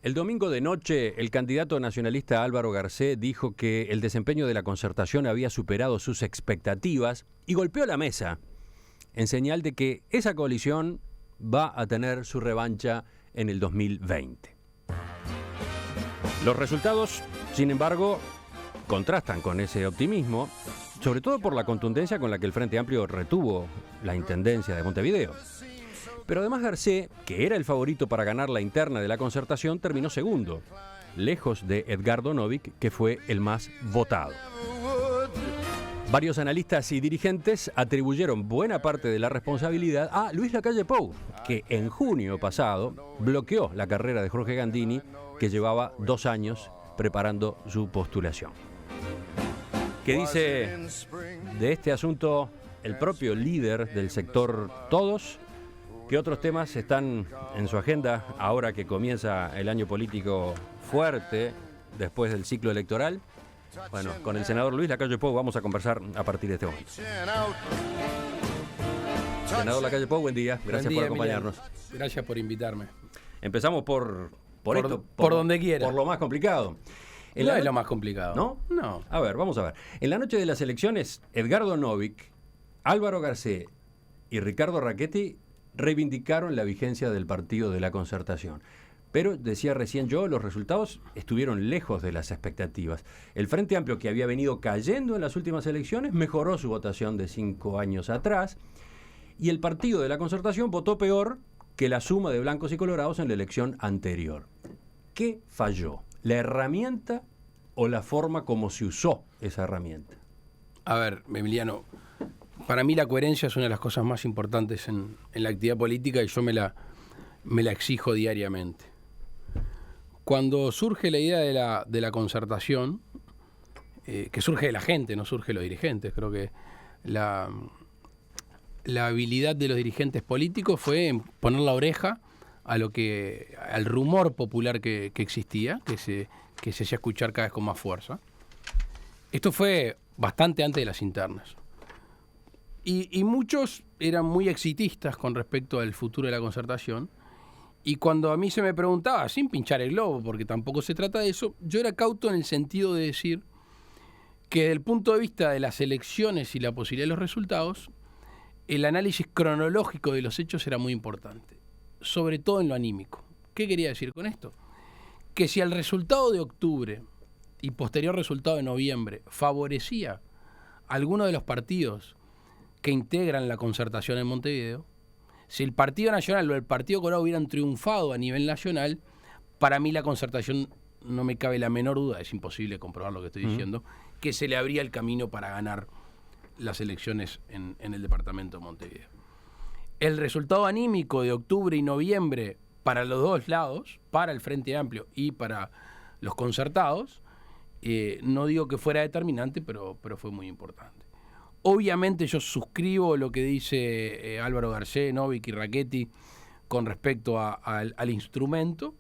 El domingo de noche, el candidato nacionalista Álvaro Garcés dijo que el desempeño de la concertación había superado sus expectativas y golpeó la mesa en señal de que esa coalición va a tener su revancha en el 2020. Los resultados, sin embargo, contrastan con ese optimismo, sobre todo por la contundencia con la que el Frente Amplio retuvo la intendencia de Montevideo. Pero además Garcés, que era el favorito para ganar la interna de la concertación, terminó segundo, lejos de Edgardo Novick, que fue el más votado. Varios analistas y dirigentes atribuyeron buena parte de la responsabilidad a Luis Lacalle Pou, que en junio pasado bloqueó la carrera de Jorge Gandini, que llevaba 2 años preparando su postulación. ¿Qué dice de este asunto el propio líder del sector Todos? ¿Qué otros temas están en su agenda ahora que comienza el año político fuerte después del ciclo electoral? Bueno, con el senador Luis Lacalle Pou vamos a conversar a partir de este momento. Senador Lacalle Pou, buen día. Gracias por acompañarnos. Emiliano. Gracias por invitarme. Empezamos por donde quiera. Por lo más complicado. No es lo más complicado. ¿No? No. A ver, vamos a ver. En la noche de las elecciones, Edgardo Novick, Álvaro Garcés y Ricardo Rackete reivindicaron la vigencia del partido de la concertación. Pero, decía recién yo, los resultados estuvieron lejos de las expectativas. El Frente Amplio, que había venido cayendo en las últimas elecciones, mejoró su votación de 5 años atrás, y el partido de la concertación votó peor que la suma de blancos y colorados en la elección anterior. ¿Qué falló? ¿La herramienta o la forma como se usó esa herramienta? A ver, Emiliano, para mí la coherencia es una de las cosas más importantes en la actividad política y yo me la exijo diariamente. Cuando surge la idea de la concertación, que surge de la gente, no surge de los dirigentes, creo que la habilidad de los dirigentes políticos fue en poner la oreja al rumor popular que existía, que se hacía escuchar cada vez con más fuerza. Esto fue bastante antes de las internas. Y muchos eran muy exitistas con respecto al futuro de la concertación. Y cuando a mí se me preguntaba, sin pinchar el globo, porque tampoco se trata de eso, yo era cauto en el sentido de decir que desde el punto de vista de las elecciones y la posibilidad de los resultados, el análisis cronológico de los hechos era muy importante, sobre todo en lo anímico. ¿Qué quería decir con esto? Que si el resultado de octubre y posterior resultado de noviembre favorecía a alguno de los partidos que integran la concertación en Montevideo, si el Partido Nacional o el Partido Colorado hubieran triunfado a nivel nacional, para mí la concertación, no me cabe la menor duda, es imposible comprobar lo que estoy diciendo, que se le abría el camino para ganar las elecciones en el departamento de Montevideo. El resultado anímico de octubre y noviembre para los dos lados, para el Frente Amplio y para los concertados, no digo que fuera determinante, pero fue muy importante. Obviamente yo suscribo lo que dice Álvaro Garcés, Novick y Rackete con respecto al instrumento,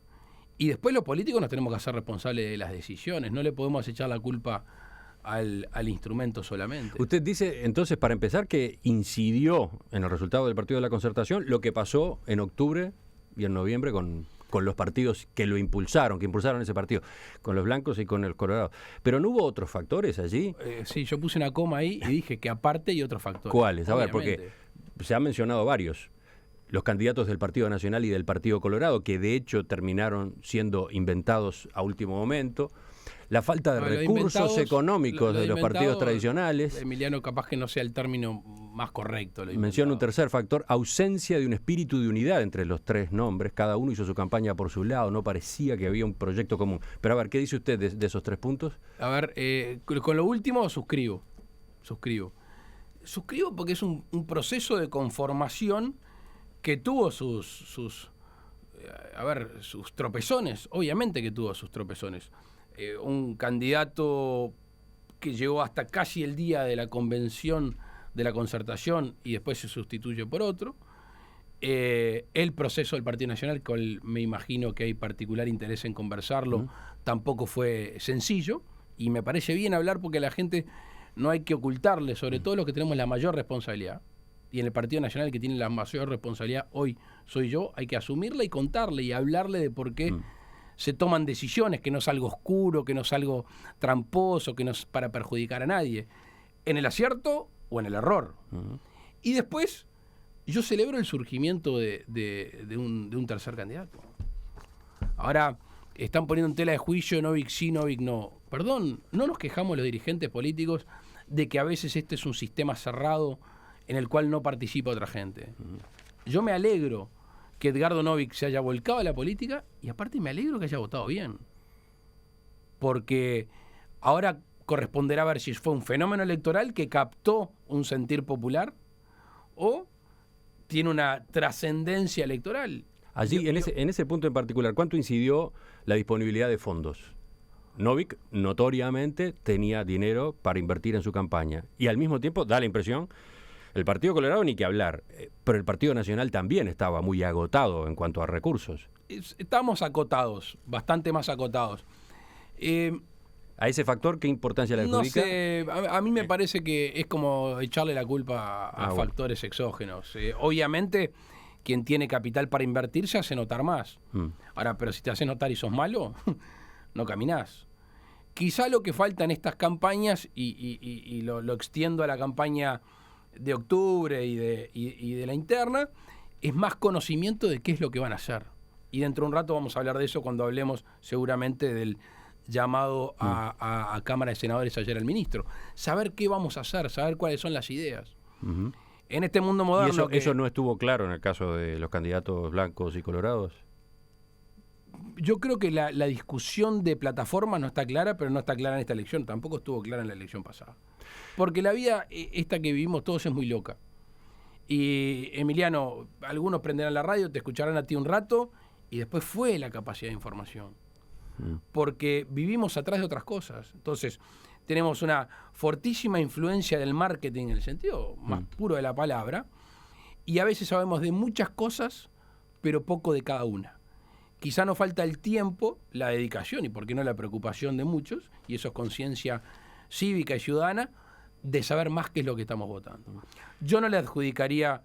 y después los políticos nos tenemos que hacer responsables de las decisiones, no le podemos echar la culpa al instrumento solamente. Usted dice, entonces, para empezar, que incidió en el resultado del partido de la concertación lo que pasó en octubre y en noviembre con los partidos que lo impulsaron, ese partido, con los blancos y con el colorado. Pero ¿no hubo otros factores allí? Sí, yo puse una coma ahí y dije que aparte hay otros factores. ¿Cuáles? A ver, porque se han mencionado varios. Los candidatos del Partido Nacional y del Partido Colorado, que de hecho terminaron siendo inventados a último momento. La falta de recursos económicos de los partidos tradicionales. Emiliano, capaz que no sea el término más correcto. Menciona un tercer factor, ausencia de un espíritu de unidad entre los 3 nombres. Cada uno hizo su campaña por su lado, no parecía que había un proyecto común. Pero a ver, ¿qué dice usted de esos 3 puntos? A ver, con lo último suscribo. Suscribo porque es un proceso de conformación que tuvo sus tropezones. Obviamente que tuvo sus tropezones. Un candidato que llegó hasta casi el día de la convención de la concertación y después se sustituye por otro. El proceso del Partido Nacional, con me imagino que hay particular interés en conversarlo, tampoco fue sencillo, y me parece bien hablar porque a la gente no hay que ocultarle, sobre todo los que tenemos la mayor responsabilidad, y en el Partido Nacional que tiene la mayor responsabilidad hoy soy yo, hay que asumirla y contarle y hablarle de por qué se toman decisiones, que no es algo oscuro, que no es algo tramposo, que no es para perjudicar a nadie, en el acierto o en el error. Uh-huh. Y después yo celebro el surgimiento de un tercer candidato. Ahora están poniendo en tela de juicio Novik sí, Novik no. Perdón, no nos quejamos los dirigentes políticos de que a veces este es un sistema cerrado en el cual no participa otra gente. Uh-huh. Yo me alegro que Edgardo Novik se haya volcado a la política y aparte me alegro que haya votado bien. Porque ahora corresponderá ver si fue un fenómeno electoral que captó un sentir popular o tiene una trascendencia electoral. Allí, en ese punto en particular, ¿cuánto incidió la disponibilidad de fondos? Novik notoriamente tenía dinero para invertir en su campaña y al mismo tiempo da la impresión, el Partido Colorado ni que hablar, pero el Partido Nacional también estaba muy agotado en cuanto a recursos. Estamos acotados, bastante más acotados. ¿A ese factor qué importancia le adjudica? No sé, a mí me parece que es como echarle la culpa a factores exógenos. Obviamente, quien tiene capital para invertir se hace notar más. Ahora, pero si te hace notar y sos malo, no caminás. Quizá lo que falta en estas campañas, y lo extiendo a la campaña de octubre y de la interna, es más conocimiento de qué es lo que van a hacer. Y dentro de un rato vamos a hablar de eso cuando hablemos seguramente del llamado a Cámara de Senadores ayer al ministro. Saber qué vamos a hacer, saber cuáles son las ideas. Uh-huh. En este mundo moderno... ¿Y eso no estuvo claro en el caso de los candidatos blancos y colorados? Yo creo que la discusión de plataformas no está clara, pero no está clara en esta elección. Tampoco estuvo clara en la elección pasada. Porque la vida esta que vivimos todos es muy loca. Y Emiliano, algunos prenderán la radio, te escucharán a ti un rato y después fue la capacidad de información. Porque vivimos atrás de otras cosas. Entonces, tenemos una fortísima influencia del marketing en el sentido más puro de la palabra y a veces sabemos de muchas cosas, pero poco de cada una. Quizá nos falta el tiempo, la dedicación y por qué no la preocupación de muchos, y eso es conciencia cívica y ciudadana, de saber más qué es lo que estamos votando. Yo no le adjudicaría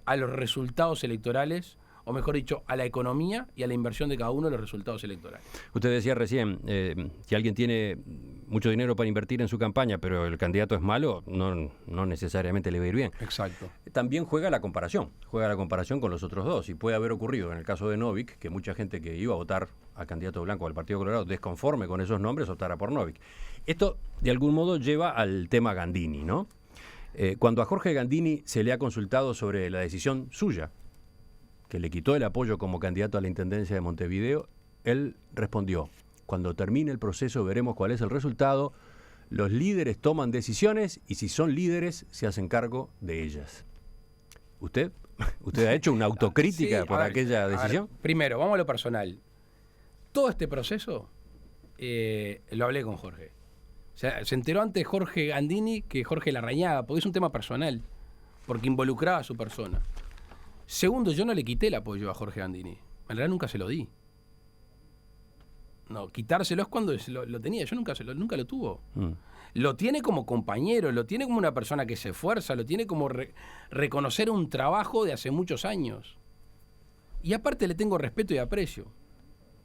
a los resultados electorales, o mejor dicho, a la economía y a la inversión de cada uno de los resultados electorales. Usted decía recién, si alguien tiene mucho dinero para invertir en su campaña, pero el candidato es malo, no necesariamente le va a ir bien. Exacto. También juega la comparación con los otros dos, y puede haber ocurrido en el caso de Novik, que mucha gente que iba a votar al candidato blanco al Partido Colorado, desconforme con esos nombres, optara por Novik. Esto, de algún modo, lleva al tema Gandini, ¿no? Cuando a Jorge Gandini se le ha consultado sobre la decisión suya, que le quitó el apoyo como candidato a la Intendencia de Montevideo, él respondió: cuando termine el proceso veremos cuál es el resultado, los líderes toman decisiones y si son líderes se hacen cargo de ellas. ¿Usted ha hecho una autocrítica por aquella decisión? Primero, vamos a lo personal. Todo este proceso lo hablé con Jorge. O sea, se enteró antes Jorge Gandini que Jorge Larrañaga, porque es un tema personal, porque involucraba a su persona. Segundo, yo no le quité el apoyo a Jorge Gandini. En realidad nunca se lo di. No, quitárselo es cuando lo tenía. Yo nunca lo tuvo. Lo tiene como compañero, lo tiene como una persona que se esfuerza, lo tiene como reconocer un trabajo de hace muchos años. Y aparte le tengo respeto y aprecio.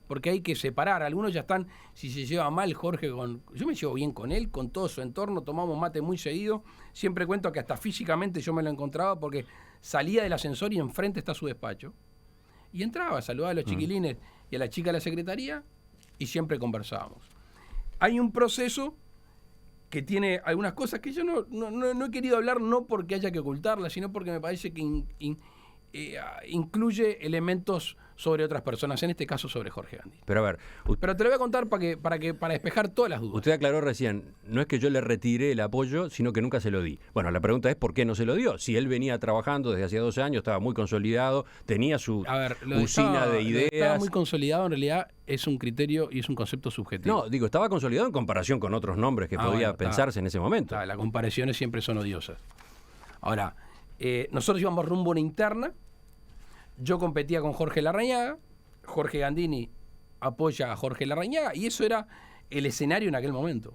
Porque hay que separar. Algunos ya están, si se lleva mal Jorge yo me llevo bien con él, con todo su entorno, tomamos mate muy seguido. Siempre cuento que hasta físicamente yo me lo encontraba porque salía del ascensor y enfrente está su despacho. Y entraba, saludaba a los chiquilines y a la chica de la secretaría y siempre conversábamos. Hay un proceso que tiene algunas cosas que yo no he querido hablar, no porque haya que ocultarlas, sino porque me parece que incluye elementos sobre otras personas, en este caso sobre Jorge Gandini. Pero a ver, pero te lo voy a contar para despejar todas las dudas. Usted aclaró recién, no es que yo le retiré el apoyo, sino que nunca se lo di. Bueno, la pregunta es ¿por qué no se lo dio? Si él venía trabajando desde hacía 12 años, estaba muy consolidado, tenía su usina de ideas. Estaba muy consolidado, en realidad es un criterio y es un concepto subjetivo. No, digo, estaba consolidado en comparación con otros nombres que podía pensarse en ese momento. Las comparaciones siempre son odiosas. Ahora, nosotros íbamos rumbo a una interna. Yo competía con Jorge Larrañaga, Jorge Gandini apoya a Jorge Larrañaga y eso era el escenario en aquel momento.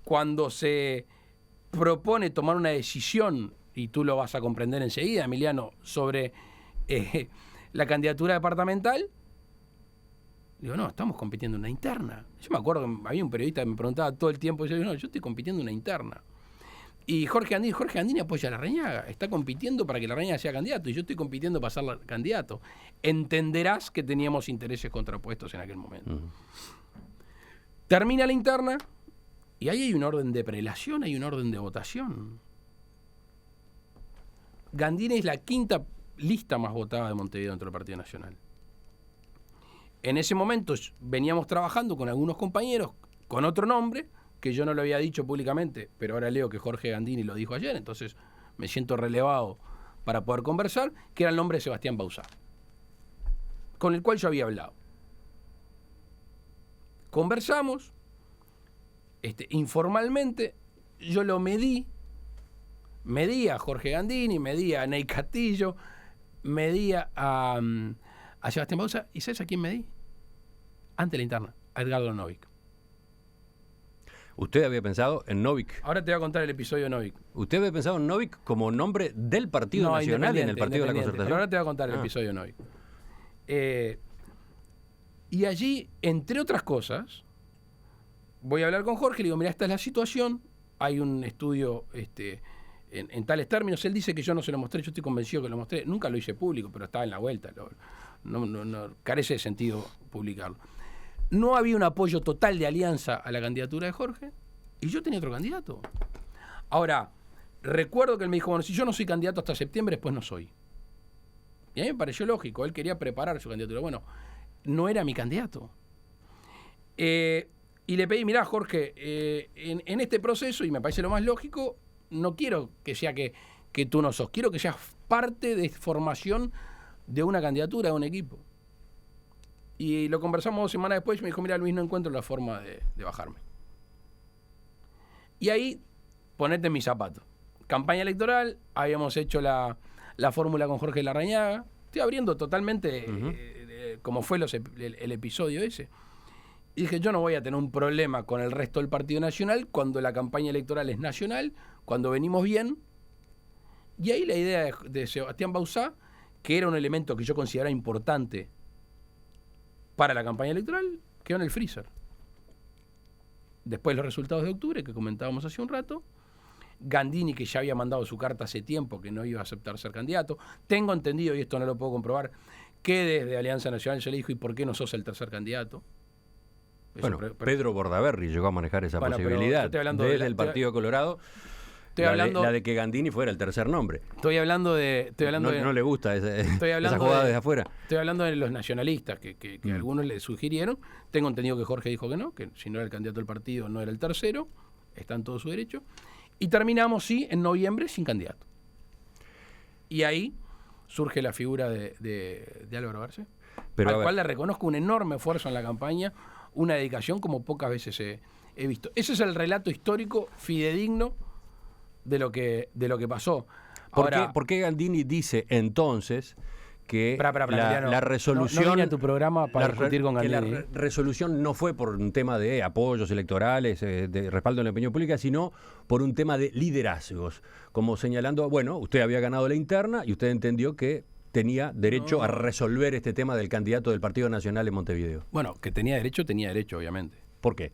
Cuando se propone tomar una decisión, y tú lo vas a comprender enseguida, Emiliano, sobre la candidatura departamental, Digo, no, estamos compitiendo en una interna. Yo me acuerdo que había un periodista que me preguntaba todo el tiempo, y yo digo, no, yo estoy compitiendo en una interna. Y Jorge Gandini apoya a Larrañaga, está compitiendo para que Larrañaga sea candidato, y yo estoy compitiendo para ser candidato. Entenderás que teníamos intereses contrapuestos en aquel momento. Termina la interna, y ahí hay un orden de prelación, hay un orden de votación. Gandini es la quinta lista más votada de Montevideo dentro del Partido Nacional. En ese momento veníamos trabajando con algunos compañeros con otro nombre, que yo no lo había dicho públicamente, pero ahora leo que Jorge Gandini lo dijo ayer, entonces me siento relevado para poder conversar, que era el nombre de Sebastián Bauzá, con el cual yo había hablado. Conversamos, informalmente, yo lo medí a Jorge Gandini, medí a Ney Castillo, medí a Sebastián Bauzá, ¿y sabes a quién medí? Ante la interna, a Edgardo Novik. ¿Usted había pensado en Novik? Ahora te voy a contar el episodio de Novik. ¿Usted había pensado en Novik como nombre del Partido Nacional en el Partido de la Concertación? Pero ahora te voy a contar el episodio de Novik. Y allí, entre otras cosas, voy a hablar con Jorge, le digo, mira, esta es la situación, hay un estudio en tales términos, él dice que yo no se lo mostré, yo estoy convencido que lo mostré, nunca lo hice público, pero estaba en la vuelta, no carece de sentido publicarlo. No había un apoyo total de Alianza a la candidatura de Jorge, y yo tenía otro candidato. Ahora, recuerdo que él me dijo, bueno, si yo no soy candidato hasta septiembre, después no soy. Y a mí me pareció lógico, él quería preparar su candidatura. Bueno, no era mi candidato. Y le pedí, mirá, Jorge, en este proceso, y me parece lo más lógico, no quiero que sea que tú no sos, quiero que seas parte de formación de una candidatura, de un equipo. Y lo conversamos 2 semanas después y me dijo, mira, Luis, no encuentro la forma de bajarme. Y ahí, ponete en mis zapatos. Campaña electoral, habíamos hecho la fórmula con Jorge Larrañaga. Estoy abriendo totalmente como fue el episodio ese. Y dije, yo no voy a tener un problema con el resto del Partido Nacional cuando la campaña electoral es nacional, cuando venimos bien. Y ahí la idea de Sebastián Bauzá, que era un elemento que yo consideraba importante para la campaña electoral, quedó en el freezer. Después los resultados de octubre, que comentábamos hace un rato, Gandini, que ya había mandado su carta hace tiempo que no iba a aceptar ser candidato. Tengo entendido, y esto no lo puedo comprobar, que desde Alianza Nacional se le dijo, ¿y por qué no sos el tercer candidato? Bueno, Pedro Bordaberry llegó a manejar esa posibilidad desde el Partido Colorado. La de que Gandini fuera el tercer nombre. No le gusta esa jugada desde afuera. Estoy hablando de los nacionalistas, que algunos le sugirieron. Tengo entendido que Jorge dijo que si no era el candidato del partido, no era el tercero. Está en todo su derecho. Y terminamos, sí, en noviembre sin candidato. Y ahí surge la figura de Álvaro Garcés, al cual le reconozco un enorme esfuerzo en la campaña, una dedicación como pocas veces he visto. Ese es el relato histórico fidedigno de lo que pasó. ¿Por qué Gandini dice entonces que la resolución... No vine a tu programa para discutir con Gandini. Que la resolución no fue por un tema de apoyos electorales, de respaldo en la opinión pública, sino por un tema de liderazgos. Como señalando, bueno, usted había ganado la interna y usted entendió que tenía derecho a resolver este tema del candidato del Partido Nacional en Montevideo. Bueno, que tenía derecho, obviamente. ¿Por qué?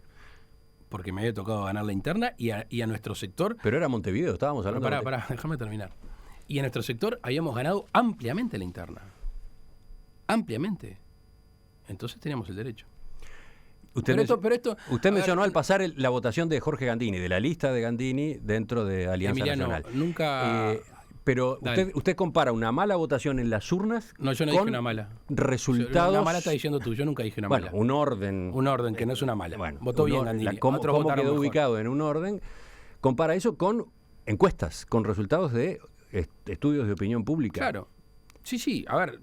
Porque me había tocado ganar la interna y a nuestro sector... Pero era Montevideo, estábamos hablando... Pará, déjame terminar. Y en nuestro sector habíamos ganado ampliamente la interna. Ampliamente. Entonces teníamos el derecho. Usted mencionó al pasar la votación de Jorge Gandini, de la lista de Gandini dentro de Alianza Nacional. Nunca... Pero usted compara una mala votación en las urnas. No, yo no dije una mala. Resultados. Una mala está diciendo tú, yo nunca dije una mala. Un orden. Un orden, que no es una mala. Bueno, votó bien Gandini. ¿Cómo quedó ubicado en un orden? Compara eso con encuestas, con resultados de estudios de opinión pública. Claro. Sí. A ver,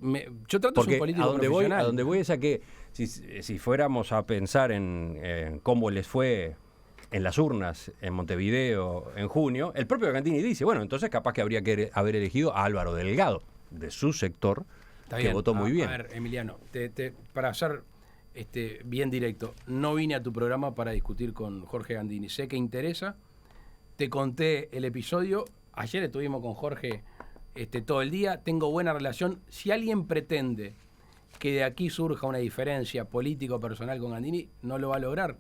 yo trato de ser un político profesional. A donde voy es a que si fuéramos a pensar en cómo les fue en las urnas en Montevideo en junio, el propio Gandini dice, bueno, entonces capaz que habría que haber elegido a Álvaro Delgado, de su sector, que votó muy bien. A ver, Emiliano, para ser bien directo, no vine a tu programa para discutir con Jorge Gandini. Sé que interesa, te conté el episodio, ayer estuvimos con Jorge todo el día, tengo buena relación. Si alguien pretende que de aquí surja una diferencia político-personal con Gandini, no lo va a lograr.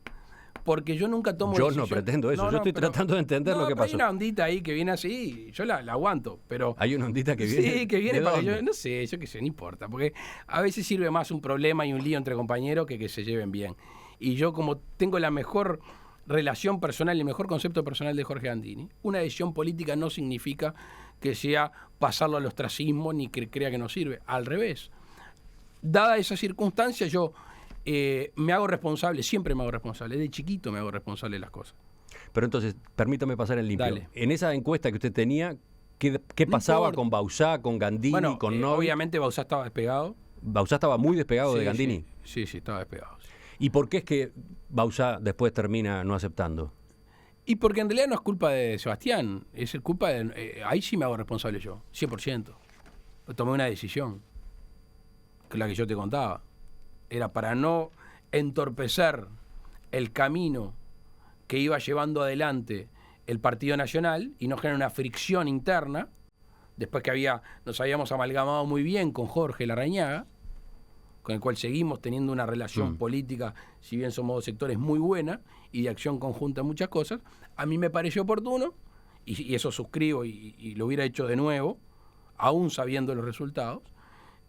Porque yo nunca tomo Yo decisión. no pretendo eso, yo estoy tratando de entender lo que pasó. Hay una ondita ahí que viene así, yo la aguanto, pero... Hay una ondita que viene. Sí, que viene ¿De para dónde? que yo, no sé, yo qué sé, no importa, porque a veces sirve más un problema y un lío entre compañeros que se lleven bien. Y yo, como tengo la mejor relación personal, el mejor concepto personal de Jorge Gandini, una decisión política no significa que sea pasarlo al ostracismo ni que crea que no sirve, al revés. Dada esa circunstancia, yo me hago responsable, siempre me hago responsable, de chiquito me hago responsable de las cosas. Pero entonces, permítame pasar en limpio. Dale. En esa encuesta que usted tenía, ¿qué No pasaba importa. con Bauzá, con Gandini, Bueno, con Novi? obviamente Bauzá estaba despegado. Bauzá estaba muy despegado de Sí, Gandini. Sí, estaba despegado. Sí. ¿Y por qué es que Bauzá después termina no aceptando? Y porque en realidad no es culpa de Sebastián, es culpa de... ahí sí me hago responsable yo, 100%. Tomé una decisión, que es la que yo te contaba. Era para no entorpecer el camino que iba llevando adelante el Partido Nacional y no generar una fricción interna, después que nos habíamos amalgamado muy bien con Jorge Larrañaga, con el cual seguimos teniendo una relación política, si bien somos dos sectores, muy buena, y de acción conjunta en muchas cosas. A mí me pareció oportuno, y eso suscribo y lo hubiera hecho de nuevo, aún sabiendo los resultados,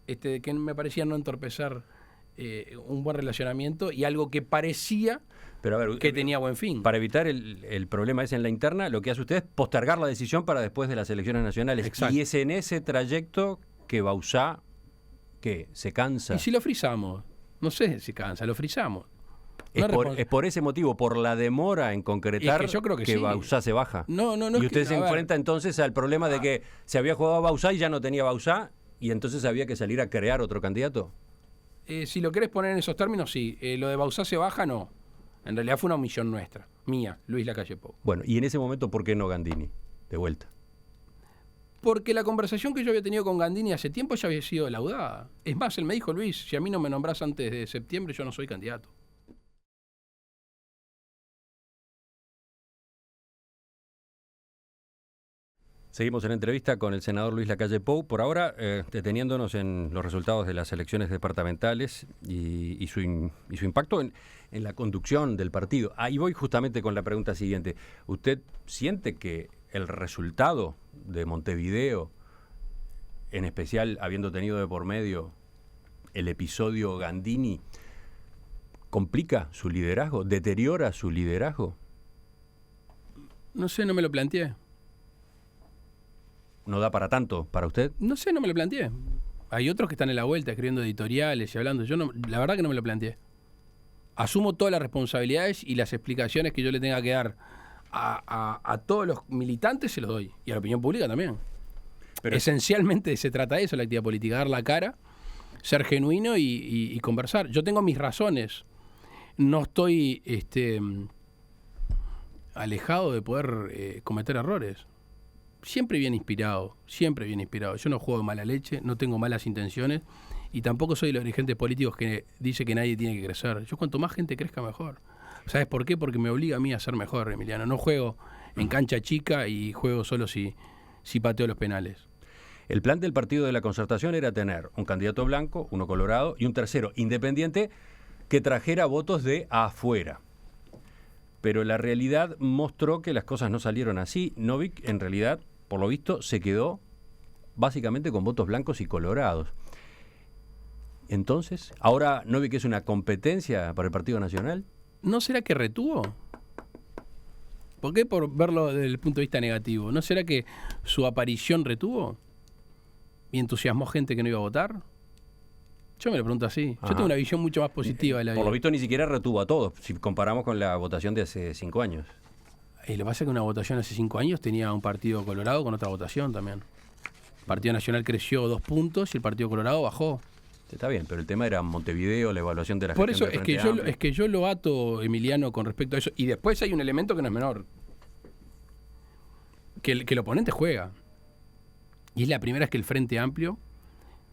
que me parecía no entorpecer un buen relacionamiento y algo que parecía Pero a ver, que tenía buen fin. Para evitar el problema ese en la interna, lo que hace usted es postergar la decisión para después de las elecciones nacionales. Exacto. Y es en ese trayecto que Bauzá, ¿qué? ¿Se cansa? ¿Y si lo frizamos? No sé si cansa, lo frizamos. Es por ese motivo, por la demora en concretar Es que yo creo que sí. Bauzá se baja. No, Y usted es que, se enfrenta entonces al problema de que se había jugado a Bauzá y ya no tenía Bauzá, y entonces había que salir a crear otro candidato. Si lo querés poner en esos términos, sí. Lo de Bauzá se baja, no. En realidad fue una omisión nuestra, mía, Luis Lacalle Pou. Bueno, y en ese momento, ¿por qué no Gandini? De vuelta. Porque la conversación que yo había tenido con Gandini hace tiempo ya había sido laudada. Es más, él me dijo, Luis, si a mí no me nombrás antes de septiembre, yo no soy candidato. Seguimos en entrevista con el senador Luis Lacalle Pou, por ahora deteniéndonos en los resultados de las elecciones departamentales y su impacto en la conducción del partido. Ahí voy justamente con la pregunta siguiente. ¿Usted siente que el resultado de Montevideo, en especial habiendo tenido de por medio el episodio Gandini, complica su liderazgo, deteriora su liderazgo? No sé, no me lo planteé. ¿No da para tanto para usted? No sé, no me lo planteé. Hay otros que están en la vuelta escribiendo editoriales y hablando. Yo no, la verdad que no me lo planteé. Asumo todas las responsabilidades y las explicaciones que yo le tenga que dar a todos los militantes se los doy. Y a la opinión pública también. Pero esencialmente se trata de eso, la actividad política, dar la cara, ser genuino y conversar. Yo tengo mis razones. No estoy alejado de poder cometer errores. Siempre bien inspirado, siempre bien inspirado. Yo no juego de mala leche, no tengo malas intenciones y tampoco soy de los dirigentes políticos que dice que nadie tiene que crecer. Yo cuanto más gente crezca, mejor. ¿Sabes por qué? Porque me obliga a mí a ser mejor, Emiliano. No juego en cancha chica y juego solo si pateo los penales. El plan del Partido de la Concertación era tener un candidato blanco, uno colorado y un tercero independiente que trajera votos de afuera. Pero la realidad mostró que las cosas no salieron así. Novik, en realidad, por lo visto, se quedó básicamente con votos blancos y colorados. Entonces, ¿ahora Novik es una competencia para el Partido Nacional? ¿No será que retuvo? ¿Por qué por verlo desde el punto de vista negativo? ¿No será que su aparición retuvo? ¿Y entusiasmó gente que no iba a votar? Yo me lo pregunto así. Yo tengo una visión mucho más positiva de la vida. Por lo visto ni siquiera retuvo a todos, si comparamos con la votación de hace 5 años. Y lo que pasa es que una votación hace 5 años tenía un partido colorado con otra votación también. El Partido Nacional creció 2 puntos y el Partido Colorado bajó. Está bien, pero el tema era Montevideo, la evaluación de la Por gestión eso del Frente Amplio. es que yo lo ato, Emiliano, con respecto a eso. Y después hay un elemento que no es menor. Que el oponente juega. Y es la primera vez que el Frente Amplio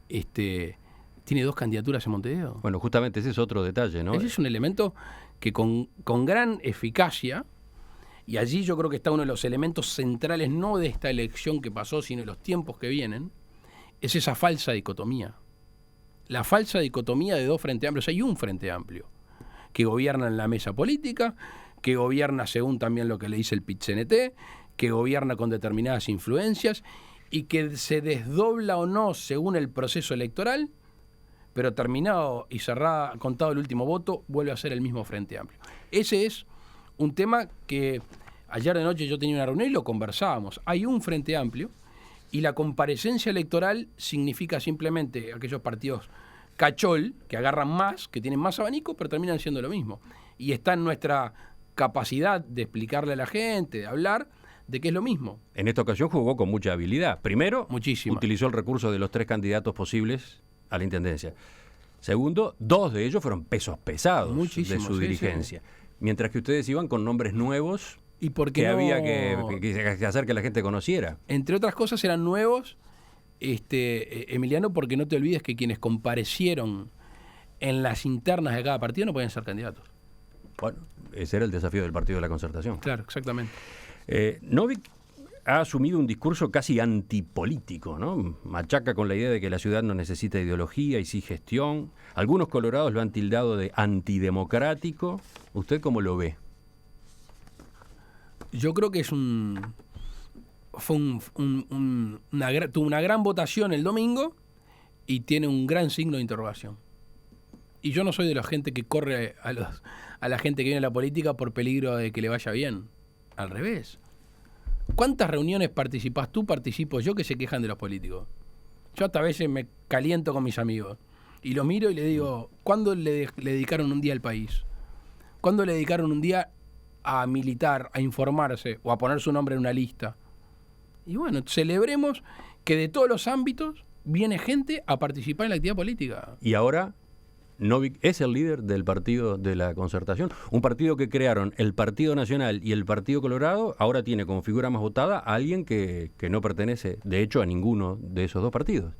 tiene 2 candidaturas en Montevideo. Bueno, justamente ese es otro detalle, ¿no? Ese es un elemento que con gran eficacia, y allí yo creo que está uno de los elementos centrales, no de esta elección que pasó, sino de los tiempos que vienen, es esa falsa dicotomía. la falsa dicotomía de dos frentes amplios. Hay un frente amplio que gobierna en la mesa política, que gobierna según también lo que le dice el PIT-CNT, que gobierna con determinadas influencias y que se desdobla o no según el proceso electoral, pero terminado y cerrado, contado el último voto, vuelve a ser el mismo frente amplio. Ese es un tema que ayer de noche yo tenía una reunión y lo conversábamos. Hay un frente amplio y la comparecencia electoral significa simplemente aquellos partidos cachol, que agarran más, que tienen más abanico, pero terminan siendo lo mismo. Y está en nuestra capacidad de explicarle a la gente, de hablar, de que es lo mismo. En esta ocasión jugó con mucha habilidad. Primero, Muchísima. utilizó el recurso de los 3 candidatos posibles a la intendencia. Segundo, 2 de ellos fueron pesos pesados Muchísimo, de su sí, dirigencia. Mientras que ustedes iban con nombres nuevos ¿Y por qué que no? había que hacer que la gente conociera. Entre otras cosas eran nuevos, Emiliano, porque no te olvides que quienes comparecieron en las internas de cada partido no pueden ser candidatos. Bueno, ese era el desafío del Partido de la Concertación. Claro, exactamente. Novik ha asumido un discurso casi antipolítico, ¿no? Machaca con la idea de que la ciudad no necesita ideología y sí gestión. Algunos colorados lo han tildado de antidemocrático. ¿Usted cómo lo ve? Yo creo que tuvo una gran votación el domingo y tiene un gran signo de interrogación. Y yo no soy de la gente que corre a la gente que viene a la política por peligro de que le vaya bien. Al revés. ¿Cuántas reuniones participás tú, participo yo, que se quejan de los políticos? Yo hasta a veces me caliento con mis amigos y los miro y le digo, ¿cuándo le dedicaron un día al país? ¿Cuándo le dedicaron un día a militar, a informarse o a poner su nombre en una lista? Y bueno, celebremos que de todos los ámbitos viene gente a participar en la actividad política. Y ahora Novik es el líder del Partido de la Concertación, un partido que crearon el Partido Nacional y el Partido Colorado. Ahora tiene como figura más votada a alguien que no pertenece, de hecho, a ninguno de esos dos partidos.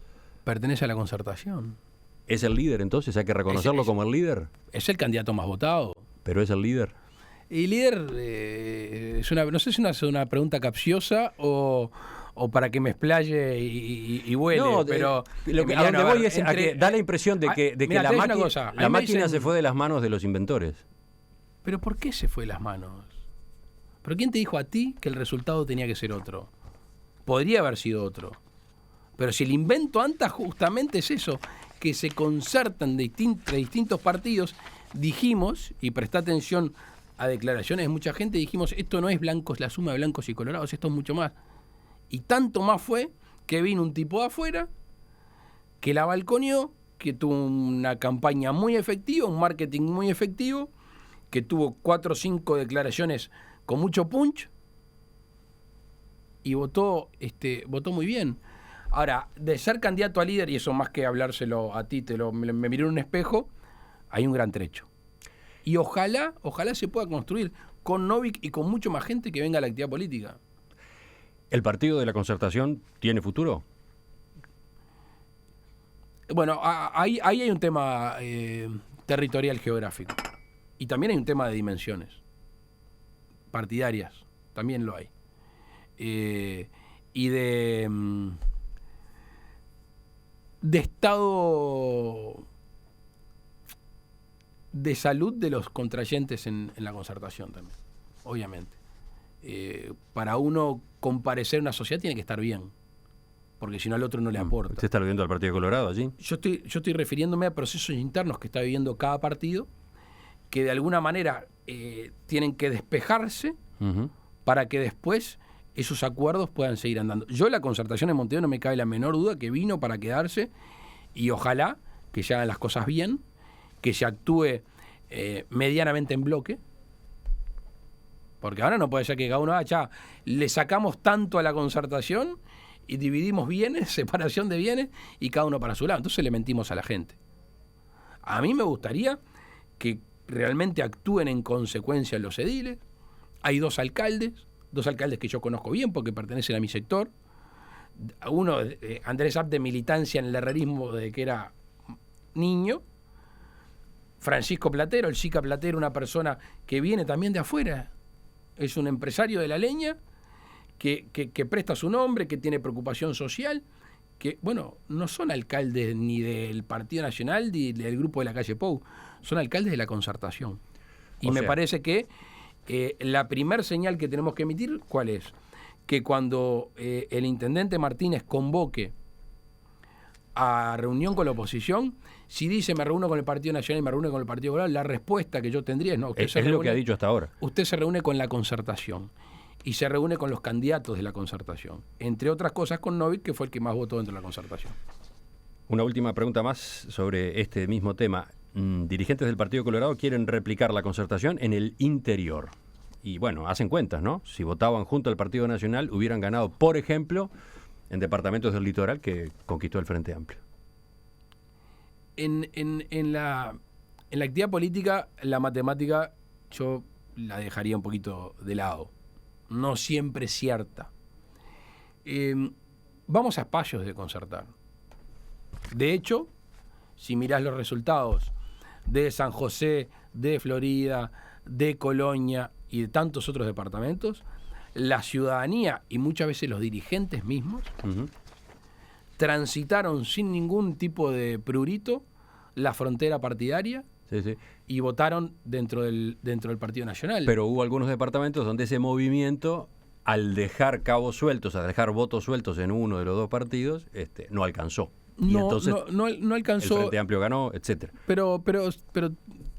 Pertenece a la Concertación. ¿Es el líder entonces? ¿Hay que reconocerlo como el líder? Es el candidato más votado. ¿Pero es el líder? Y líder, no sé si es una pregunta capciosa o para que me explaye y vuele, No, pero a donde voy es a que da la impresión de que mirá, la máquina dicen, se fue de las manos de los inventores. ¿Pero por qué se fue de las manos? ¿Pero quién te dijo a ti que el resultado tenía que ser otro? Podría haber sido otro. Pero si el invento antes justamente es eso, que se concertan de distintos partidos, dijimos, y presta atención a declaraciones de mucha gente, dijimos, esto no es blancos, la suma de blancos y colorados, esto es mucho más. Y tanto más fue que vino un tipo de afuera que la balconeó, que tuvo una campaña muy efectiva, un marketing muy efectivo, que tuvo 4 o 5 declaraciones con mucho punch y votó muy bien. Ahora, de ser candidato a líder, y eso más que hablárselo a ti, me miré en un espejo, hay un gran trecho. Y ojalá se pueda construir con Novik y con mucho más gente que venga a la actividad política. ¿El Partido de la Concertación tiene futuro? Bueno, ahí hay un tema territorial geográfico. Y también hay un tema de dimensiones partidarias. También lo hay. Y de estado de salud de los contrayentes en la Concertación también, obviamente. Para uno comparecer en una sociedad tiene que estar bien, porque si no al otro no le aporta. ¿Usted está viendo al Partido Colorado allí? Yo estoy refiriéndome a procesos internos que está viviendo cada partido, que de alguna manera tienen que despejarse para que después esos acuerdos puedan seguir andando. Yo la Concertación en Montevideo no me cabe la menor duda que vino para quedarse y ojalá que se hagan las cosas bien, que se actúe medianamente en bloque, porque ahora no puede ser que cada uno le sacamos tanto a la Concertación y dividimos bienes, separación de bienes, y cada uno para su lado. Entonces le mentimos a la gente. A mí me gustaría que realmente actúen en consecuencia los ediles. Hay 2 alcaldes que yo conozco bien porque pertenecen a mi sector. Uno, Andrés Abt, de militancia en el herrerismo desde que era niño. Francisco Platero, el Chica Platero, una persona que viene también de afuera. Es un empresario de la leña que presta su nombre, que tiene preocupación social, que, bueno, no son alcaldes ni del Partido Nacional ni del grupo de la calle Pou, son alcaldes de la Concertación. Y me parece que la primer señal que tenemos que emitir, ¿cuál es? Que cuando el intendente Martínez convoque a reunión con la oposición, si dice me reúno con el Partido Nacional y me reúne con el Partido Popular, la respuesta que yo tendría es no. Es lo que ha dicho hasta ahora. Usted se reúne con la Concertación y se reúne con los candidatos de la Concertación, entre otras cosas con Novik, que fue el que más votó dentro de la Concertación. Una última pregunta más sobre este mismo tema. Dirigentes del Partido Colorado quieren replicar la Concertación en el interior. Y bueno, hacen cuentas, ¿no? Si votaban junto al Partido Nacional, hubieran ganado, por ejemplo, en departamentos del litoral que conquistó el Frente Amplio. En la actividad política, la matemática yo la dejaría un poquito de lado. No siempre es cierta. Vamos a espacios de concertar. De hecho, si mirás los resultados de San José, de Florida, de Colonia y de tantos otros departamentos, la ciudadanía y muchas veces los dirigentes mismos transitaron sin ningún tipo de prurito la frontera partidaria y votaron dentro del Partido Nacional. Pero hubo algunos departamentos donde ese movimiento, al dejar cabos sueltos, al dejar votos sueltos en uno de los dos partidos, no alcanzó. Y entonces no alcanzó. El Frente Amplio ganó, etcétera. Pero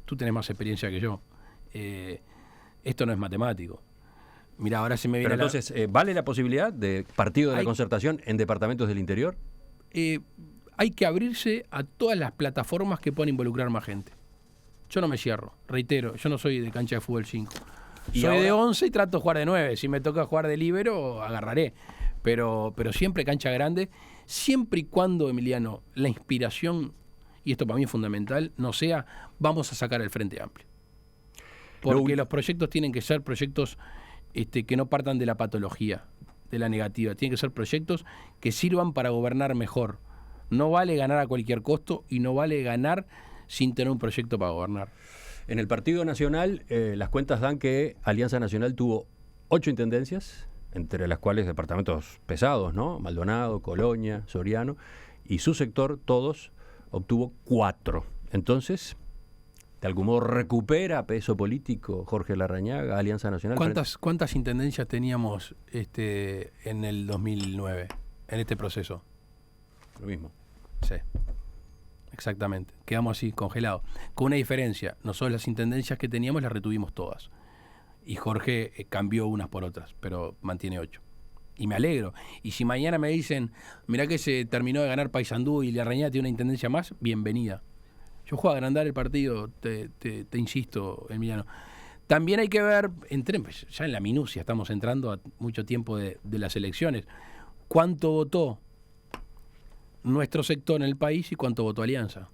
tú tenés más experiencia que yo. Esto no es matemático. Mira, ahora se me viene. Pero entonces, ¿vale la posibilidad de partido de la Concertación en departamentos del interior? Hay que abrirse a todas las plataformas que puedan involucrar más gente. Yo no me cierro, reitero, yo no soy de cancha de fútbol 5. Soy ahora de 11 y trato de jugar de 9. Si me toca jugar de líbero, agarraré. Pero siempre cancha grande, siempre y cuando, Emiliano, la inspiración, y esto para mí es fundamental, no sea vamos a sacar el Frente Amplio. Porque los proyectos tienen que ser proyectos que no partan de la patología, de la negativa. Tienen que ser proyectos que sirvan para gobernar mejor. No vale ganar a cualquier costo y no vale ganar sin tener un proyecto para gobernar. En el Partido Nacional, las cuentas dan que Alianza Nacional tuvo 8 intendencias, entre las cuales departamentos pesados, ¿no? Maldonado, Colonia, Soriano, y su sector, todos, obtuvo 4. Entonces, de algún modo recupera peso político Jorge Larrañaga, Alianza Nacional. ¿Cuántas intendencias teníamos en el 2009, en este proceso? Lo mismo. Sí, exactamente. Quedamos así, congelados. Con una diferencia, nosotros las intendencias que teníamos las retuvimos todas. Y Jorge cambió unas por otras, pero mantiene 8. Y me alegro. Y si mañana me dicen, mirá que se terminó de ganar Paysandú y Larrañaga tiene una intendencia más, bienvenida. Yo juego a agrandar el partido, te insisto, Emiliano. También hay que ver, ya en la minucia, estamos entrando a mucho tiempo de las elecciones, cuánto votó nuestro sector en el país y cuánto votó Alianza.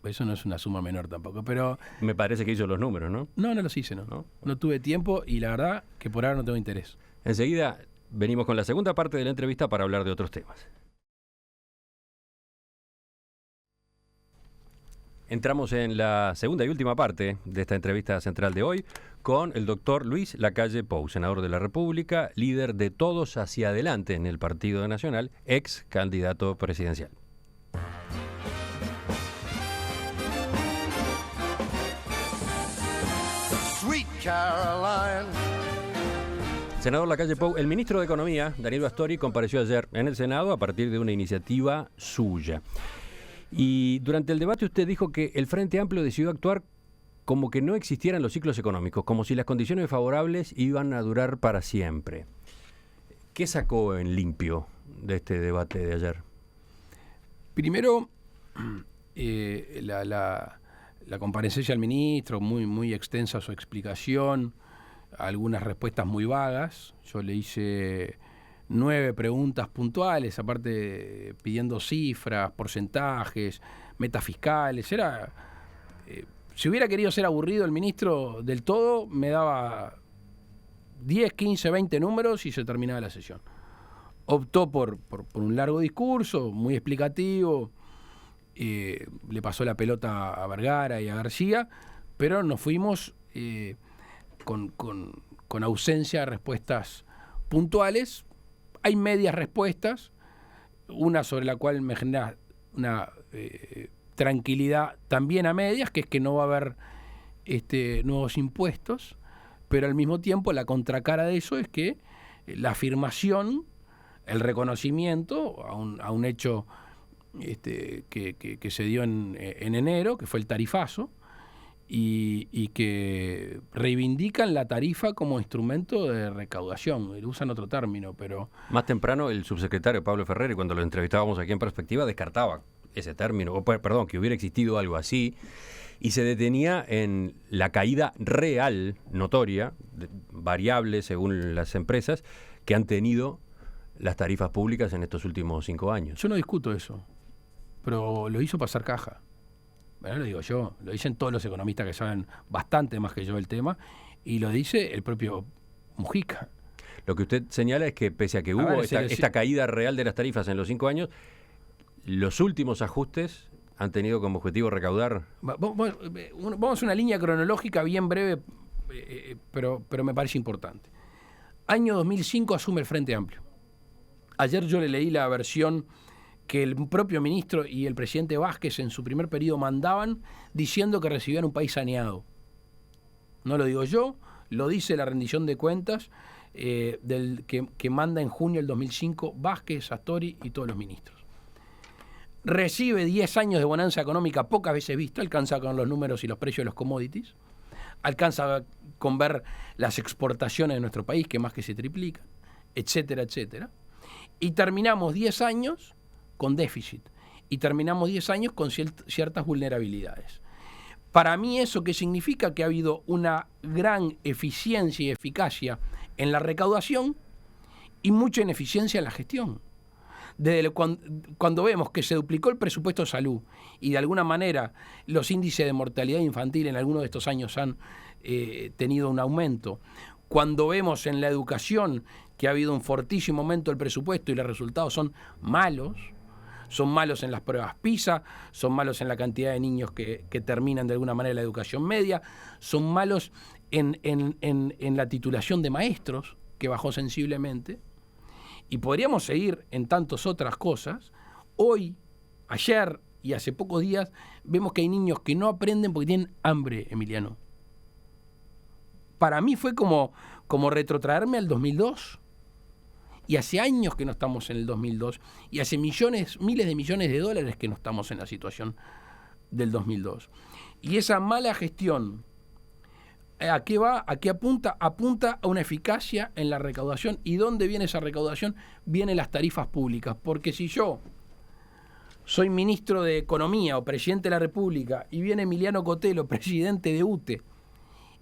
Eso no es una suma menor tampoco, pero... Me parece que hizo los números, ¿no? No los hice, no tuve tiempo y la verdad que por ahora no tengo interés. Enseguida venimos con la segunda parte de la entrevista para hablar de otros temas. Entramos en la segunda y última parte de esta entrevista central de hoy con el doctor Luis Lacalle Pou, senador de la República, líder de Todos Hacia Adelante en el Partido Nacional, ex candidato presidencial. Sweet Caroline. Senador Lacalle Pou, el ministro de Economía, Daniel Bastori, compareció ayer en el Senado a partir de una iniciativa suya. Y durante el debate usted dijo que el Frente Amplio decidió actuar como que no existieran los ciclos económicos, como si las condiciones favorables iban a durar para siempre. ¿Qué sacó en limpio de este debate de ayer? Primero, la comparecencia del ministro, muy extensa su explicación, algunas respuestas muy vagas. Yo le hice 9 preguntas puntuales, aparte pidiendo cifras, porcentajes, metas fiscales. Si hubiera querido ser aburrido el ministro del todo, me daba 10, 15, 20 números y se terminaba la sesión. Optó por un largo discurso, muy explicativo, le pasó la pelota a Vergara y a García, pero nos fuimos con ausencia de respuestas puntuales. Hay medias respuestas, una sobre la cual me genera una tranquilidad también a medias, que es que no va a haber nuevos impuestos, pero al mismo tiempo la contracara de eso es que la afirmación, el reconocimiento a un hecho que se dio en enero, que fue el tarifazo, y que reivindican la tarifa como instrumento de recaudación. Usan otro término, pero... Más temprano el subsecretario Pablo Ferreri, cuando lo entrevistábamos aquí en Perspectiva, descartaba ese término, o perdón, que hubiera existido algo así, y se detenía en la caída real, notoria, variable según las empresas, que han tenido las tarifas públicas en estos últimos 5 años. Yo no discuto eso, pero lo hizo pasar caja. Bueno, lo digo yo, lo dicen todos los economistas que saben bastante más que yo del tema, y lo dice el propio Mujica. Lo que usted señala es que pese a que hubo esta caída real de las tarifas en los 5 años, los últimos ajustes han tenido como objetivo recaudar... Vamos a una línea cronológica bien breve, pero me parece importante. Año 2005 asume el Frente Amplio. Ayer yo le leí la versión que el propio ministro y el presidente Vázquez en su primer periodo mandaban, diciendo que recibían un país saneado. No lo digo yo, lo dice la rendición de cuentas que manda en junio del 2005 Vázquez, Astori y todos los ministros. Recibe 10 años de bonanza económica pocas veces vista, alcanza con los números y los precios de los commodities, alcanza con ver las exportaciones de nuestro país, que más que se triplican, etcétera, etcétera. Y terminamos 10 años con déficit, y terminamos 10 años con ciertas vulnerabilidades. Para mí, ¿eso qué significa? Que ha habido una gran eficiencia y eficacia en la recaudación y mucha ineficiencia en la gestión. Desde cuando vemos que se duplicó el presupuesto de salud y de alguna manera los índices de mortalidad infantil en algunos de estos años han tenido un aumento, cuando vemos en la educación que ha habido un fortísimo aumento del presupuesto y los resultados son malos en las pruebas PISA, son malos en la cantidad de niños que terminan de alguna manera la educación media, son malos en la titulación de maestros, que bajó sensiblemente, y podríamos seguir en tantas otras cosas. Hoy, ayer y hace pocos días, vemos que hay niños que no aprenden porque tienen hambre, Emiliano. Para mí fue como retrotraerme al 2002. Y hace años que no estamos en el 2002, y hace miles de millones de dólares que no estamos en la situación del 2002. Y esa mala gestión, ¿a qué va? ¿A qué apunta? Apunta a una eficacia en la recaudación. ¿Y dónde viene esa recaudación? Vienen las tarifas públicas. Porque si yo soy ministro de Economía o presidente de la República y viene Emiliano Cotelo, presidente de UTE,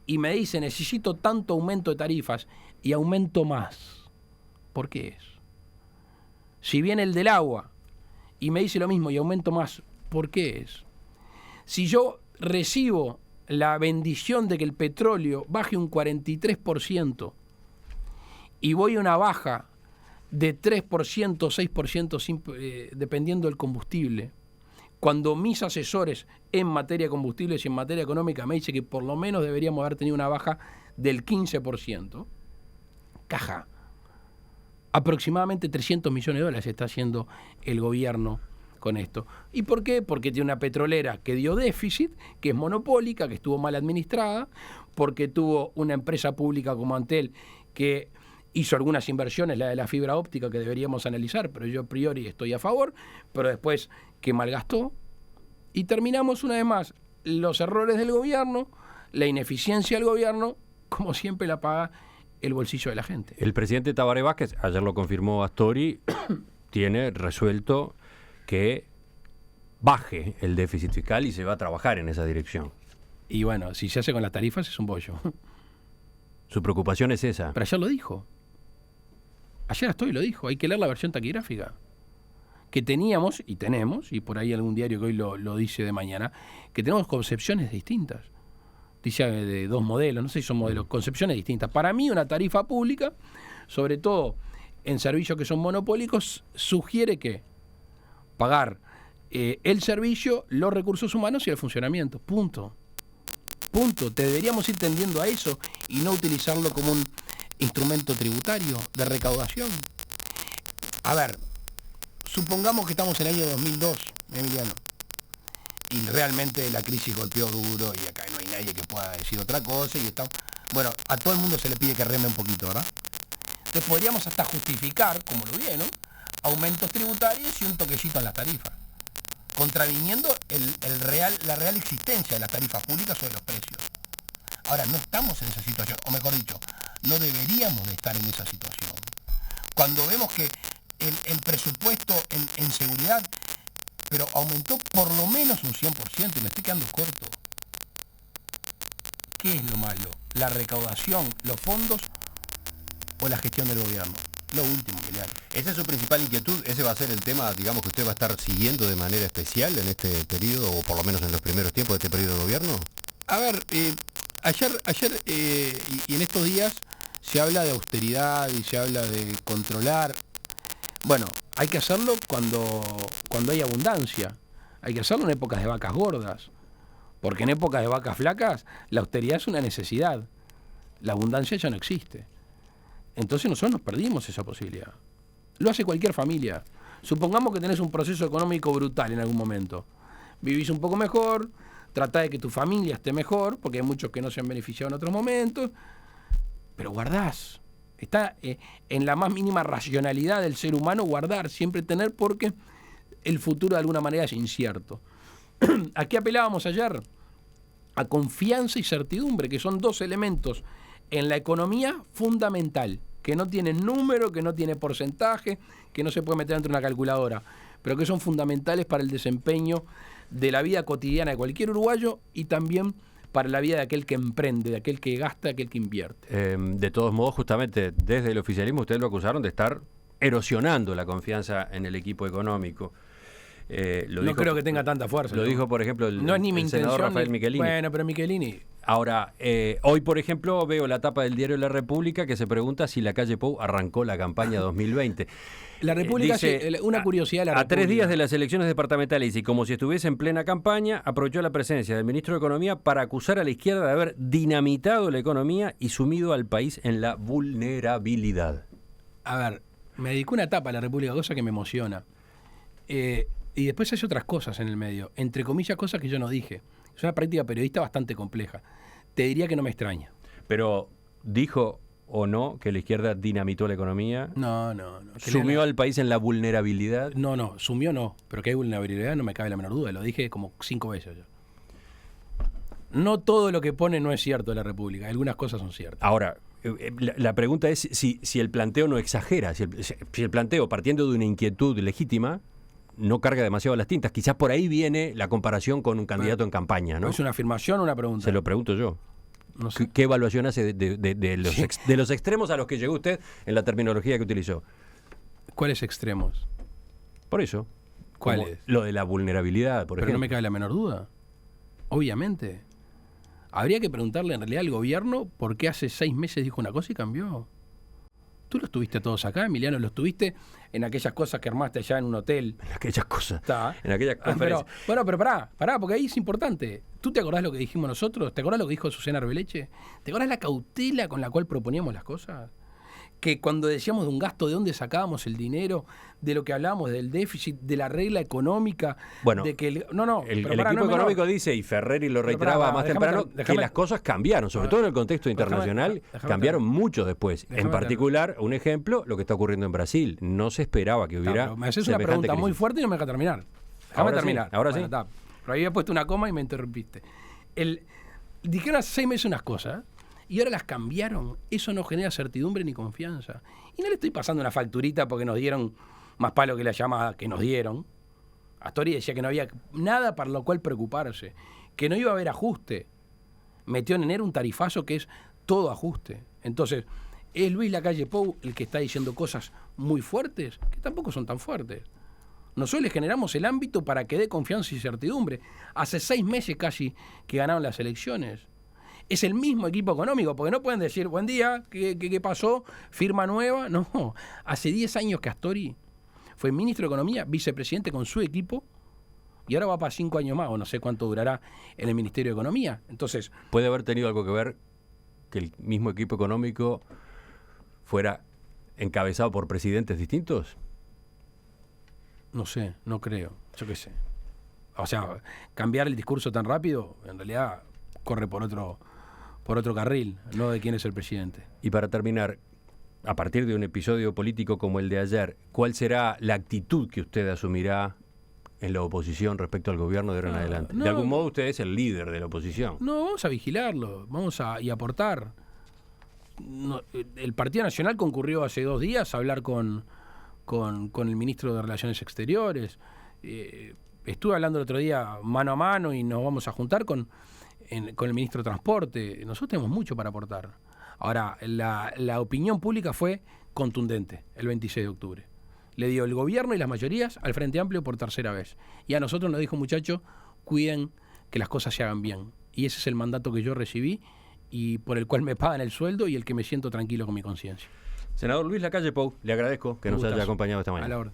y me dice necesito tanto aumento de tarifas y aumento más, ¿por qué es? Si viene el del agua y me dice lo mismo y aumento más, ¿por qué es? Si yo recibo la bendición de que el petróleo baje un 43% y voy a una baja de 3%, 6%, dependiendo del combustible, cuando mis asesores en materia de combustibles y en materia económica me dicen que por lo menos deberíamos haber tenido una baja del 15%, caja. Aproximadamente 300 millones de dólares está haciendo el gobierno con esto. ¿Y por qué? Porque tiene una petrolera que dio déficit, que es monopólica, que estuvo mal administrada, porque tuvo una empresa pública como Antel que hizo algunas inversiones, la de la fibra óptica, que deberíamos analizar, pero yo a priori estoy a favor, pero después que malgastó. Y terminamos una vez más los errores del gobierno, la ineficiencia del gobierno, como siempre la paga el bolsillo de la gente. El presidente Tabaré Vázquez, ayer lo confirmó Astori, tiene resuelto que baje el déficit fiscal y se va a trabajar en esa dirección. Y bueno, si se hace con las tarifas es un bollo. Su preocupación es esa. Pero ayer lo dijo. Ayer Astori lo dijo. Hay que leer la versión taquigráfica. Que teníamos, y tenemos, y por ahí algún diario que hoy lo dice de mañana, que tenemos concepciones distintas. Dice de dos modelos, no sé si son modelos, concepciones distintas. Para mí una tarifa pública, sobre todo en servicios que son monopólicos, sugiere que pagar el servicio, los recursos humanos y el funcionamiento. Punto. Te deberíamos ir tendiendo a eso y no utilizarlo como un instrumento tributario de recaudación. A ver, supongamos que estamos en el año 2002, Emiliano, y realmente la crisis golpeó duro y acá no hay nadie que pueda decir otra cosa y estamos... Bueno, a todo el mundo se le pide que reme un poquito, ¿verdad? Entonces podríamos hasta justificar, como lo vieron, aumentos tributarios y un toquecito en las tarifas, contraviniendo la real existencia de las tarifas públicas sobre los precios. Ahora, no estamos en esa situación, o mejor dicho, no deberíamos de estar en esa situación. Cuando vemos que el presupuesto en seguridad, pero aumentó por lo menos un 100% y me estoy quedando corto. ¿Qué es lo malo? ¿La recaudación, los fondos o la gestión del gobierno? Lo último, Emiliano. ¿Esa es su principal inquietud? ¿Ese va a ser el tema, digamos, que usted va a estar siguiendo de manera especial en este periodo, o por lo menos en los primeros tiempos de este periodo de gobierno? A ver, ayer y en estos días se habla de austeridad y se habla de controlar. Bueno, hay que hacerlo cuando hay abundancia. Hay que hacerlo en épocas de vacas gordas. Porque en épocas de vacas flacas, la austeridad es una necesidad. La abundancia ya no existe. Entonces nosotros nos perdimos esa posibilidad. Lo hace cualquier familia. Supongamos que tenés un proceso económico brutal en algún momento. Vivís un poco mejor, tratá de que tu familia esté mejor, porque hay muchos que no se han beneficiado en otros momentos, pero guardás. Está en la más mínima racionalidad del ser humano guardar, siempre tener, porque el futuro de alguna manera es incierto. ¿A qué apelábamos ayer? A confianza y certidumbre, que son dos elementos en la economía fundamental, que no tienen número, que no tiene porcentaje, que no se puede meter dentro de una calculadora, pero que son fundamentales para el desempeño de la vida cotidiana de cualquier uruguayo y también para la vida de aquel que emprende, de aquel que gasta, de aquel que invierte. De todos modos, justamente desde el oficialismo ustedes lo acusaron de estar erosionando la confianza en el equipo económico. No creo que tenga tanta fuerza. Lo dijo, por ejemplo, el senador Rafael Michelini. Bueno, pero Michelini... Ahora, hoy, por ejemplo, veo la tapa del diario La República que se pregunta si la calle Pou arrancó la campaña 2020. La República, dice, una curiosidad de la República. A 3 días de las elecciones departamentales y como si estuviese en plena campaña, aprovechó la presencia del ministro de Economía para acusar a la izquierda de haber dinamitado la economía y sumido al país en la vulnerabilidad. A ver, me dedicó una etapa a la República, cosa que me emociona. Y después hace otras cosas en el medio, entre comillas, cosas que yo no dije. Es una práctica periodista bastante compleja. Te diría que no me extraña. Pero, ¿dijo o no que la izquierda dinamitó la economía? No. ¿Sumió al país en la vulnerabilidad? No, sumió no. Pero que hay vulnerabilidad no me cabe la menor duda. Lo dije como 5 veces yo. No todo lo que pone no es cierto de la República. Algunas cosas son ciertas. Ahora, la pregunta es si el planteo no exagera. Si el planteo, partiendo de una inquietud legítima, no carga demasiado las tintas. Quizás por ahí viene la comparación con un candidato en campaña, ¿no? ¿Es una afirmación o una pregunta? Se lo pregunto yo. No sé. ¿Qué evaluación hace de los extremos a los que llegó usted en la terminología que utilizó? ¿Cuáles extremos? Por eso. ¿Cuáles? Lo de la vulnerabilidad, por ejemplo. Pero no me cabe la menor duda. Obviamente. Habría que preguntarle en realidad al gobierno por qué hace 6 meses dijo una cosa y cambió. Tú los tuviste todos acá, Emiliano, los tuviste en aquellas cosas que armaste allá en un hotel. En aquellas cosas. Está. En aquellas conferencias. Pero pará, porque ahí es importante. ¿Tú te acordás lo que dijimos nosotros? ¿Te acordás lo que dijo Susana Arbeleche? ¿Te acordás la cautela con la cual proponíamos las cosas? Que cuando decíamos de un gasto, ¿de dónde sacábamos el dinero? De lo que hablábamos del déficit, de la regla económica. Bueno, de que el equipo económico dice, y Ferreri lo reiteraba más temprano, que las cosas cambiaron, sobre todo en el contexto internacional, cambiaron mucho después. En particular, un ejemplo, lo que está ocurriendo en Brasil. No se esperaba que hubiera. Me haces una pregunta muy fuerte y no me deja terminar. Déjame terminar. Ahora sí. Pero ahí había puesto una coma y me interrumpiste. Dijeron hace 6 meses unas cosas y ahora las cambiaron. Eso no genera certidumbre ni confianza. Y no le estoy pasando una facturita porque nos dieron más palo que la llamada que nos dieron. Astori decía que no había nada para lo cual preocuparse, que no iba a haber ajuste. Metió en enero un tarifazo que es todo ajuste. Entonces, es Luis Lacalle Pou el que está diciendo cosas muy fuertes, que tampoco son tan fuertes. Nosotros le generamos el ámbito para que dé confianza y certidumbre. Hace 6 meses casi que ganaron las elecciones. Es el mismo equipo económico, porque no pueden decir, buen día, ¿qué pasó? ¿Firma nueva? No, hace 10 años que Astori fue ministro de Economía, vicepresidente con su equipo, y ahora va para 5 años más, o no sé cuánto durará en el Ministerio de Economía. Entonces, ¿puede haber tenido algo que ver que el mismo equipo económico fuera encabezado por presidentes distintos? No sé, no creo, yo qué sé. O sea, cambiar el discurso tan rápido, en realidad corre por otro carril, no de quién es el presidente. Y para terminar, a partir de un episodio político como el de ayer, ¿cuál será la actitud que usted asumirá en la oposición respecto al gobierno de ahora en adelante? De algún modo usted es el líder de la oposición. No, vamos a vigilarlo, y aportar. No, el Partido Nacional concurrió hace 2 días a hablar con el ministro de Relaciones Exteriores. Estuve hablando el otro día mano a mano y nos vamos a juntar con el ministro de Transporte. Nosotros tenemos mucho para aportar. Ahora, la opinión pública fue contundente el 26 de octubre. Le dio el gobierno y las mayorías al Frente Amplio por 3.ª vez. Y a nosotros nos dijo, muchachos, cuiden que las cosas se hagan bien. Y ese es el mandato que yo recibí y por el cual me pagan el sueldo y el que me siento tranquilo con mi conciencia. Senador Luis Lacalle Pou, le agradezco que nos haya acompañado esta mañana. A la orden.